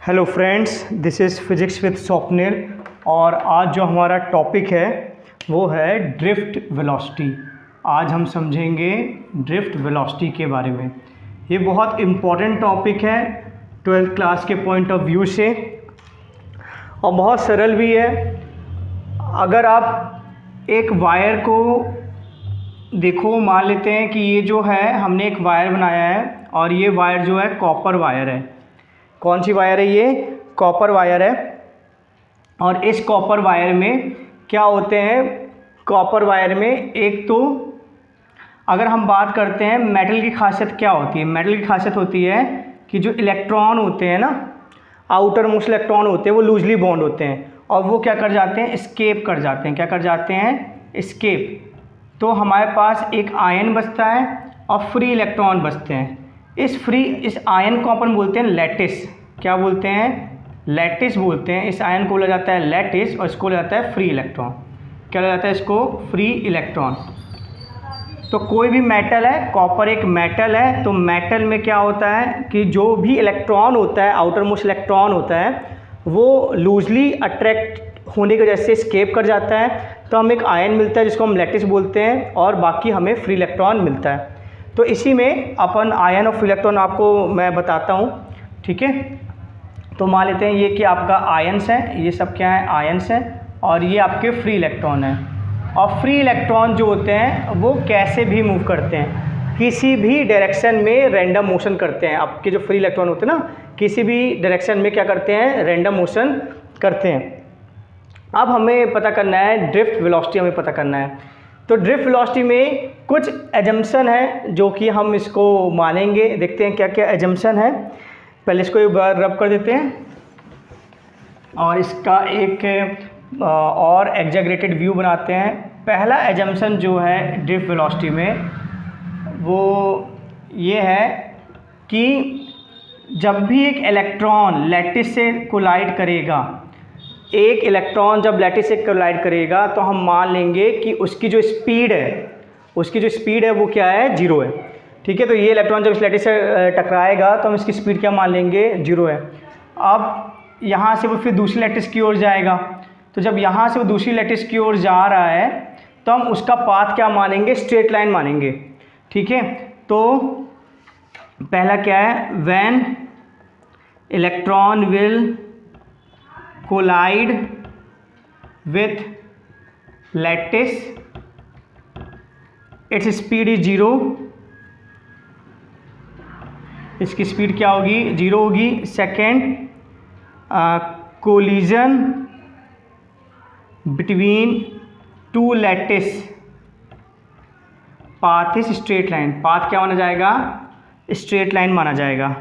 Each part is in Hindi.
Hello friends, this is physics with Swapnil. और आज जो हमारा टॉपिक है वो है ड्रिफ्ट वेलोसिटी। आज हम समझेंगे ड्रिफ्ट वेलोसिटी के बारे में। ये बहुत इम्पॉर्टेंट टॉपिक है 12th क्लास के पॉइंट ऑफ व्यू से और बहुत सरल भी है। अगर आप एक वायर को देखो, मान लेते हैं कि ये जो है हमने एक वायर बनाया है और ये वायर जो है कॉपर वायर है। कौन सी वायर है? ये कॉपर वायर है। और इस कॉपर वायर में क्या होते हैं? कॉपर वायर में एक तो अगर हम बात करते हैं मेटल की खासियत क्या होती है? मेटल की खासियत होती है कि जो इलेक्ट्रॉन होते हैं ना, आउटर मोस्ट इलेक्ट्रॉन होते हैं, वो लूजली बॉन्ड होते हैं और वो क्या कर जाते हैं? एस्केप कर जाते हैं। क्या कर जाते हैं? एस्केप। तो हमारे पास एक आयन बचता है और फ्री इलेक्ट्रॉन बचते हैं। इस आयन को अपन बोलते हैं लैटिस। क्या बोलते हैं? लैटिस बोलते हैं। इस आयन को बोला जाता है लैटिस और इसको बोला जाता है फ्री इलेक्ट्रॉन। क्या बोला जाता है इसको? Free electron. तो कोई भी मेटल है, कॉपर एक मेटल है, तो मेटल में क्या होता है कि जो भी इलेक्ट्रॉन होता है, आउटर मोस्ट इलेक्ट्रॉन होता है, वो लूजली अट्रैक्ट होने की वजह से स्केप कर जाता है। तो हमें एक आयन मिलता है जिसको हम लैटिस बोलते हैं और बाकी हमें फ्री इलेक्ट्रॉन मिलता है। तो इसी में अपन आयन और फ्री इलेक्ट्रॉन आपको मैं बताता हूँ, ठीक है। तो मान लेते हैं ये कि आपका आयन्स है, ये सब क्या है? आयन्स हैं और ये आपके फ्री इलेक्ट्रॉन हैं। और फ्री इलेक्ट्रॉन जो होते हैं वो कैसे भी मूव करते हैं, किसी भी डायरेक्शन में रैंडम मोशन करते हैं। आपके जो फ्री इलेक्ट्रॉन होते हैं ना, किसी भी डायरेक्शन में क्या करते हैं? रैंडम मोशन करते हैं। अब हमें पता करना है ड्रिफ्ट वेलोसिटी, हमें पता करना है। तो ड्रिफ्ट वेलोसिटी में कुछ एजम्पशन है जो कि हम इसको मानेंगे। देखते हैं क्या क्या एजम्पशन है। पहले इसको एक बार रब कर देते हैं और इसका एक और एग्जैगरेटेड व्यू बनाते हैं। पहला एजम्पशन जो है ड्रिफ्ट वेलोसिटी में वो ये है कि जब भी एक इलेक्ट्रॉन लैटिस से कोलाइड करेगा, एक इलेक्ट्रॉन जब लैटिस से कोलाइड करेगा तो हम मान लेंगे कि उसकी जो स्पीड है वो क्या है? जीरो है, ठीक है। तो ये इलेक्ट्रॉन जब इस लैटिस से टकराएगा तो हम इसकी स्पीड क्या मान लेंगे? जीरो है। अब यहाँ से वो फिर दूसरी लैटिस की ओर जाएगा, तो जब यहाँ से वो दूसरी लैटिस की ओर जा रहा है तो हम उसका पाथ क्या मानेंगे? स्ट्रेट लाइन मानेंगे, ठीक है। तो पहला क्या है? When electron will collide with lattice its speed is zero. इसकी स्पीड क्या होगी? जीरो होगी। Second, collision between two lattice path is straight line. Path क्या माना जाएगा? स्ट्रेट लाइन माना जाएगा।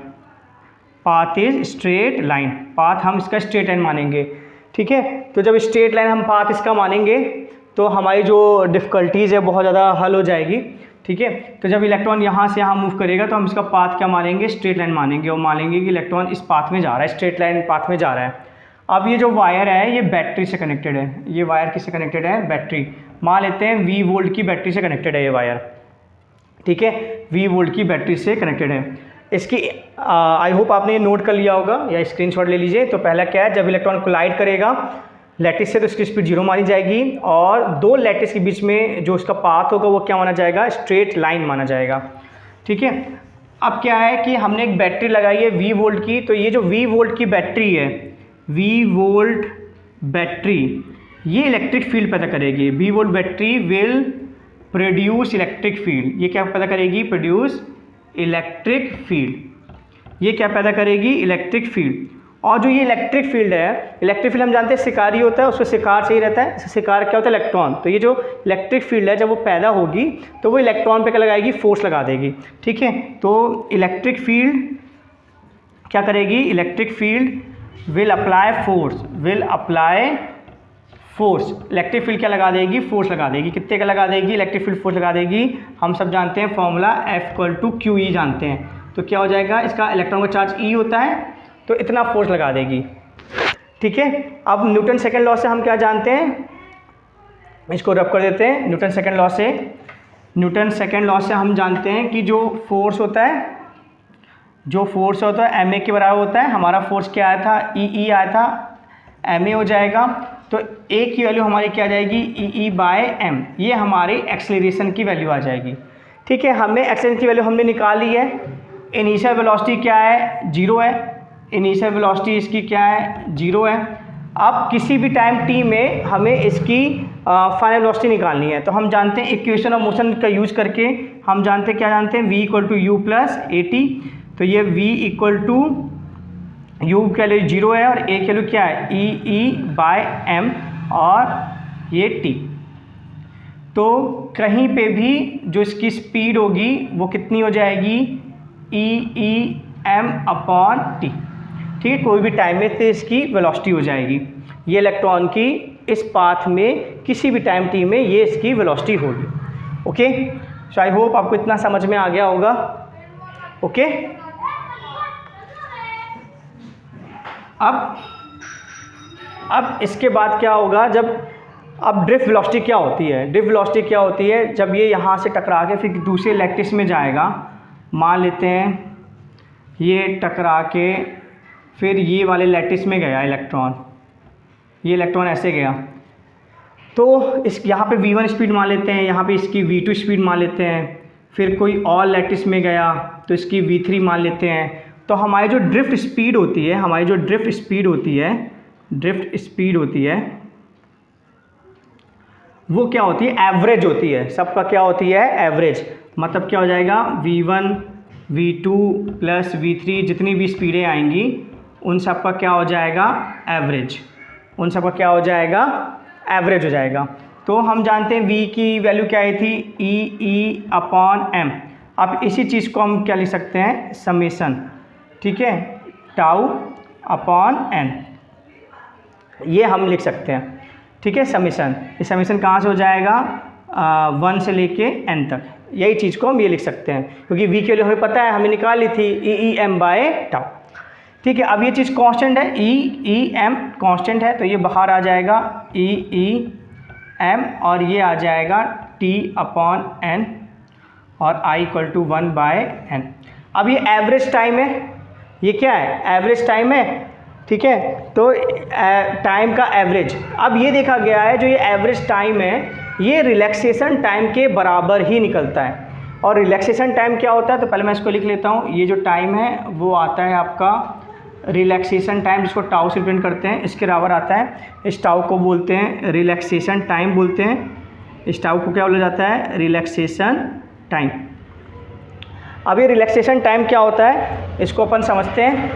Path is straight line. Path हम इसका स्ट्रेट लाइन मानेंगे, ठीक है। तो जब स्ट्रेट लाइन हम पाथ इसका मानेंगे तो हमारी जो डिफ़िकल्टीज़ है बहुत ज़्यादा हल हो जाएगी, ठीक है। तो जब इलेक्ट्रॉन यहाँ से यहाँ मूव करेगा तो हम इसका पाथ क्या मानेंगे? स्ट्रेट लाइन मानेंगे और मानेंगे कि इलेक्ट्रॉन इस पाथ में जा रहा है, स्ट्रेट लाइन पाथ में जा रहा है। अब ये जो वायर है ये बैटरी से कनेक्टेड है। ये वायर किससे कनेक्टेड है? बैटरी। मान लेते हैं V वोल्ट की बैटरी से कनेक्टेड है ये वायर, ठीक है। V वोल्ट की बैटरी से कनेक्टेड है। इसकी आई होप आपने नोट कर लिया होगा या स्क्रीनशॉट ले लीजिए। तो पहला क्या है? जब इलेक्ट्रॉन कोलाइड करेगा लैटिस से तो इसकी स्पीड जीरो मानी जाएगी और दो लैटिस के बीच में जो इसका पाथ होगा वो क्या माना जाएगा? स्ट्रेट लाइन माना जाएगा, ठीक है। अब क्या है कि हमने एक बैटरी लगाई है V वोल्ट की। तो ये जो V वोल्ट की बैटरी है, V वोल्ट बैटरी, ये इलेक्ट्रिक फील्ड पैदा करेगी। V volt battery will produce electric field. ये क्या पैदा करेगी? Produce electric field. ये क्या पैदा करेगी? Electric field. और जो ये इलेक्ट्रिक फील्ड है, इलेक्ट्रिक फील्ड हम जानते हैं शिकारी होता है, उसमें शिकार से ही रहता है। शिकार क्या होता है? इलेक्ट्रॉन। तो ये जो इलेक्ट्रिक फील्ड है जब वो पैदा होगी तो वो इलेक्ट्रॉन पे क्या लगाएगी? फोर्स लगा देगी, ठीक है। तो इलेक्ट्रिक फील्ड क्या करेगी? Electric field will apply force. Electric field क्या लगा देगी? फोर्स लगा देगी। कितने का लगा देगी? इलेक्ट्रिक फील्ड फोर्स लगा देगी। हम सब जानते हैं फॉर्मूला F=QE जानते हैं। तो क्या हो जाएगा? इसका इलेक्ट्रॉन का चार्ज E होता है तो इतना फोर्स लगा देगी, ठीक है। अब न्यूटन सेकंड लॉ से हम क्या जानते हैं? इसको रब कर देते हैं। न्यूटन सेकंड लॉ से हम जानते हैं कि जो फोर्स होता है जो फोर्स होता है ma के बराबर होता है। हमारा फोर्स क्या आया था, ई आया था, ma हो जाएगा। तो a की वैल्यू हमारी क्या आ जाएगी, E/m, ये हमारी एक्सेलरेशन की वैल्यू आ जाएगी। ठीक है, हमें एक्सेलरेशन की वैल्यू हमने निकाली है। इनिशियल वेलोसिटी क्या है, 0 है। इनिशियल वेलोसिटी इसकी क्या है, 0 है। अब किसी भी टाइम t में हमें इसकी फाइनल वेलोसिटी निकालनी है। तो हम जानते हैं इक्वेशन ऑफ मोशन का यूज़ करके हम जानते हैं, क्या जानते हैं, v = u + at। तो ये v = u की वैल्यू 0 है और a की वैल्यू क्या है, E/m और ये t। तो कहीं पे भी जो इसकी स्पीड होगी वो कितनी हो जाएगी, E/m/t। ठीक है, कोई भी टाइम में तो इसकी वेलोसिटी हो जाएगी। ये इलेक्ट्रॉन की इस पाथ में किसी भी टाइम t में ये इसकी वेलोसिटी होगी। ओके, सो आई होप आपको इतना समझ में आ गया होगा। ओके, अब इसके बाद क्या होगा, जब अब ड्रिफ्ट वेलोसिटी क्या होती है, ड्रिफ्ट वेलोसिटी क्या होती है, जब ये यहाँ से टकरा के फिर दूसरे लैटिस में जाएगा। मान लेते हैं ये टकरा के फिर ये वाले लैटिस में गया इलेक्ट्रॉन, ये इलेक्ट्रॉन ऐसे गया, तो इस यहाँ पे v1 स्पीड मान लेते हैं, यहाँ पे इसकी v2 स्पीड मान लेते हैं। फिर कोई और लैटिस में गया तो इसकी v3 मान लेते हैं। तो हमारी जो ड्रिफ्ट स्पीड होती है, हमारी जो ड्रिफ्ट स्पीड होती है वो क्या होती है, एवरेज होती है। सबका क्या होती है, एवरेज। मतलब क्या हो जाएगा, v1 v2 + v3 जितनी भी स्पीडें आएंगी उन सब का क्या हो जाएगा, एवरेज। उन सब का क्या हो जाएगा, एवरेज हो जाएगा। तो हम जानते हैं v की वैल्यू क्या आई थी, E/m। अब इसी चीज़ को हम क्या लिख सकते हैं, समेशन। ठीक है, τ/n, ये हम लिख सकते हैं। ठीक है, समेशन। ये समेशन कहाँ से हो जाएगा, 1 से लेके n तक। यही चीज़ को हम ये लिख सकते हैं, क्योंकि v के लिए हमें पता है, हमें निकाल ली थी E/m/τ। ठीक है, अब ये चीज़ कांस्टेंट है, E/m कांस्टेंट है, तो ये बाहर आ जाएगा E/m और ये आ जाएगा T/n और I = 1/n। अब ये एवरेज टाइम है, ये क्या है, एवरेज टाइम है। ठीक है, तो टाइम का एवरेज। अब ये देखा गया है जो ये एवरेज टाइम है ये रिलैक्सेशन टाइम के बराबर ही निकलता है। और रिलैक्सेशन टाइम क्या होता है, तो पहले मैं इसको लिख लेता हूँ। ये जो टाइम है वो आता है आपका रिलैक्सेशन टाइम, जिसको टाउ से रिप्रेजेंट करते हैं, इसके बराबर आता है। इस टाउ को बोलते हैं रिलैक्सेशन टाइम बोलते हैं। इस टाउ को क्या बोला जाता है, रिलैक्सेशन टाइम। अब ये रिलैक्सेशन टाइम क्या होता है इसको अपन समझते हैं।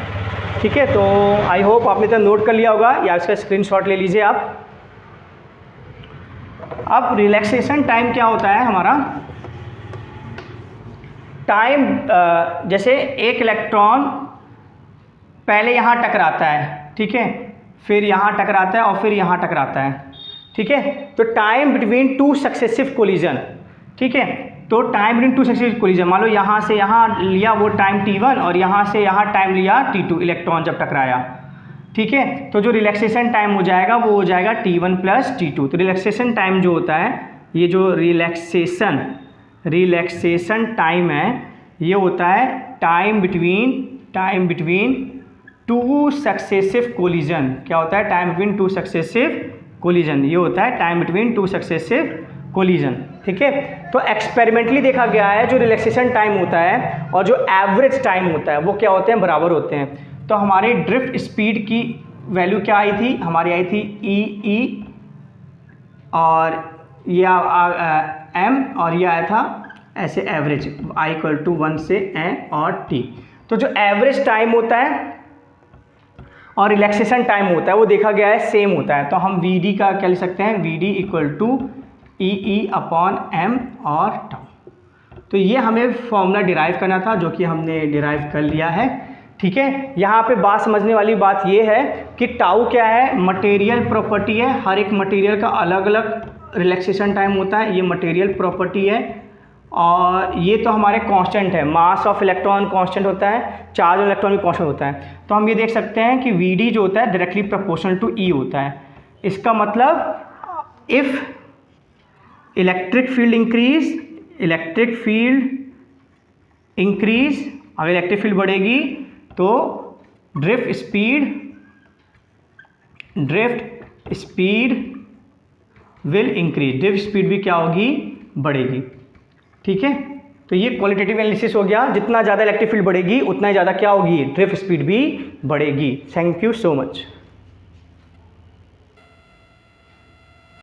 ठीक है, तो आई होप आपने तो नोट कर लिया होगा या इसका स्क्रीनशॉट ले लीजिए आप। अब रिलैक्सेशन टाइम क्या होता है हमारा, टाइम जैसे एक इलेक्ट्रॉन पहले यहाँ टकराता है, ठीक है, फिर यहाँ टकराता है और फिर यहाँ टकराता है। ठीक है, तो टाइम बिटवीन 2 सक्सेसिव कोलिजन। ठीक है, तो टाइम बिटवीन 2 सक्सेसिव कोलिजन, मान लो यहाँ से यहाँ लिया वो टाइम t1 और यहाँ से यहाँ टाइम लिया t2, इलेक्ट्रॉन जब टकराया। ठीक है, तो जो रिलैक्सेशन टाइम हो जाएगा वो हो जाएगा t1 + t2। तो रिलैक्सेशन टाइम जो होता है, ये जो रिलैक्सेशन टाइम है ये होता है टाइम बिटवीन 2 सक्सेसिव कोलिजन। क्या होता है, टाइम बिटवीन 2 सक्सेसिव कोलिजन, ये होता है टाइम बिटवीन 2 सक्सेसिव कोलिजन। ठीक है, तो एक्सपेरिमेंटली देखा गया है जो रिलैक्सेशन टाइम होता है और जो एवरेज टाइम होता है वो क्या होते हैं, बराबर होते हैं। तो हमारी ड्रिफ्ट स्पीड की वैल्यू क्या आई थी, हमारी आई थी ई और ये m और ये आया था ऐसे एवरेज I = 1 से n और t। तो जो एवरेज टाइम होता है और रिलैक्सेशन टाइम होता है वो देखा गया है सेम होता है। तो हम Vd का क्या लिख सकते हैं, Vd = E/m और τ। तो ये हमें फॉर्मूला डिराइव करना था जो कि हमने डिराइव कर लिया है। ठीक है, यहाँ पे बात समझने वाली बात ये है कि टाउ क्या है, मटेरियल प्रॉपर्टी है। हर एक मटेरियल का अलग अलग रिलैक्सेशन टाइम होता है, ये मटेरियल प्रॉपर्टी है। और ये तो हमारे कांस्टेंट है, मास ऑफ इलेक्ट्रॉन कांस्टेंट होता है, चार्ज ऑफ इलेक्ट्रॉन भी कांस्टेंट होता है। तो हम ये देख सकते हैं कि Vd जो होता है डायरेक्टली प्रोपोर्शनल टू E होता है। इसका मतलब इफ़ इलेक्ट्रिक फील्ड इंक्रीज अगर इलेक्ट्रिक फील्ड बढ़ेगी तो drift speed will increase, drift speed भी क्या होगी, बढ़ेगी। ठीक है, तो ये क्वालिटेटिव एनालिसिस हो गया। जितना ज़्यादा इलेक्ट्रिक फील्ड बढ़ेगी उतना ही ज़्यादा क्या होगी, ड्रिफ्ट स्पीड भी बढ़ेगी। Thank you so much.